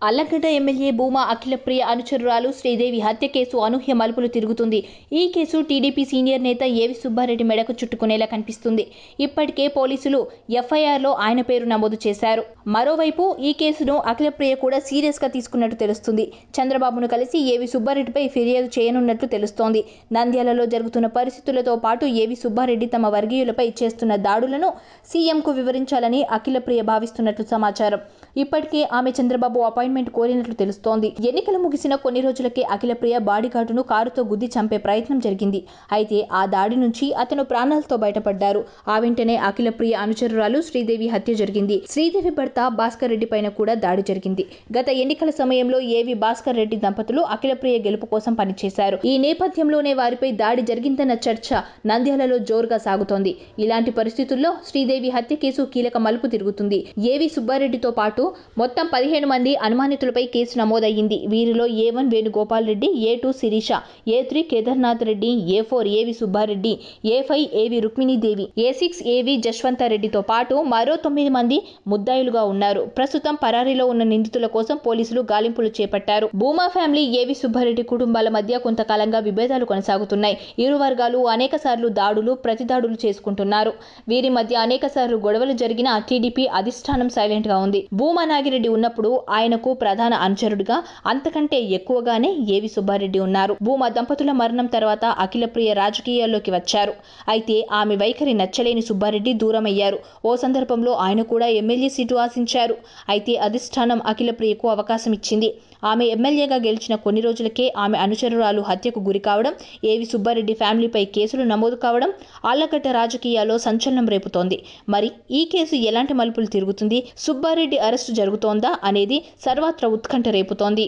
Allagadda MLA Bhuma Akhilapriya అనుచరురాలు Sridevi హత్య case అనూహ్య మలుపులు తిరుగుతుంది. ఈ కేసు టీడీపీ సీనియర్ నేత ఏవి సుబ్బారెడ్డి మెడకు చుట్టుకునేలా కనిపిస్తుంది. ఇప్పటికే పోలీసులు ఎఫ్ఐఆర్లో ఆయన పేరు నమోదు చేశారు. మరోవైపు ఈ కేసును అఖిలప్రియ కూడా సీరియస్ గా తీసుకున్నట్టు తెలుస్తుంది. చంద్రబాబును కలిసి ఏవి సుబ్బారెడ్డిపై ఫిర్యాదు చేయనున్నట్లు తెలుస్తోంది. నంద్యాలలో జరుగుతున్న పరిస్థితులతో పాటు ఏవి సుబ్బారెడ్డి తమ వర్గీయులపై చేస్తున్న దాడులను సీఎంకు వివరించాలని అఖిలప్రియ భావిస్తున్నట్లు సమాచారం. ఇప్పటికే ఆమె చంద్రబాబు అపాయింట్మెంట్ కోరినట్లు తెలుస్తోంది. ఎన్నికలు ముగిసిన కొన్ని రోజులకే అఖిలప్రియ బాడీగార్డును కారుతో గుద్ది చంపే ప్రయత్నం జరిగింది. అయితే ఆ దాడి నుంచి అతను ప్రాణాలతో బయటపడ్డారు. ఆ వెంటనే అఖిలప్రియ అనుచరురాలు శ్రీదేవి హత్య జరిగింది. శ్రీదేవి భర్త భాస్కర్ రెడ్డి పైన కూడా దాడి జరిగింది. గత ఎన్నికల సమయంలో ఏవి భాస్కర్ రెడ్డి దంపతులు అఖిలప్రియ గెలుపు కోసం పనిచేశారు. ఈ నేపథ్యంలోనే వారిపై దాడి జరిగిందన్న చర్చ నంద్యాలలో జోరుగా సాగుతోంది. ఇలాంటి పరిస్థితుల్లో శ్రీదేవి హత్య కేసు కీలక మలుపు తిరుగుతుంది. ఏవి సుబ్బారెడ్డితో పాటు మొత్తం 15 మంది అనుమానితులపై కేసు నమోదయ్యింది. వీరిలో A1 Venugopal Reddy, A2 Sirisha, A3 Kedarnath Reddy, A4 ఏవి సుబ్బారెడ్డి, A5 ఏవి రుక్మిణీదేవి, A6 ఏవి జశ్వంతరెడ్డితో పాటు మరో 9 మంది ముద్దాయిలుగా ఉన్నారు. ప్రస్తుతం పరారీలో ఉన్న నిందితుల కోసం పోలీసులు గాలింపులు చేపట్టారు. భూమా ఫ్యామిలీ, ఏవి సుబ్బారెడ్డి కుటుంబాల మధ్య కొంతకాలంగా విభేదాలు కొనసాగుతున్నాయి. ఇరు వర్గాలు అనేకసార్లు దాడులు, ప్రతిదాడులు చేసుకుంటున్నారు. వీరి మధ్య అనేకసార్లు గొడవలు జరిగిన టీడీపీ అధిష్టానం సైలెంట్ గా ఉంది. భూమా నాగిరెడ్డి ఉన్నప్పుడు ఆయనకు ప్రధాన అనుచరుడిగా, అంతకంటే ఎక్కువగానే ఏవి సుబ్బారెడ్డి ఉన్నారు. భూమా దంపతుల మరణం తర్వాత అఖిలప్రియ రాజకీయాల్లోకి వచ్చారు. అయితే ఆమె వైఖరి నచ్చలేని సుబ్బారెడ్డి దూరమయ్యారు. ఓ సందర్భంలో ఆయన కూడా ఎమ్మెల్యే సీటు ఆశించారు. అయితే అధిష్టానం అఖిలప్రియకు అవకాశం ఇచ్చింది. ఆమె ఎమ్మెల్యేగా గెలిచిన కొన్ని రోజులకే ఆమె అనుచరురాలు హత్యకు గురి కావడం, ఏవి సుబ్బారెడ్డి ఫ్యామిలీపై కేసులు నమోదు కావడం ఆళ్లగడ్డ రాజకీయాల్లో సంచలనం రేపుతోంది. మరి ఈ కేసు ఎలాంటి మలుపులు తిరుగుతుంది? సుబ్బారెడ్డి అరెస్టు జరుగుతోందా అనేది సర్వత్రా ఉత్కంఠ రేపుతోంది.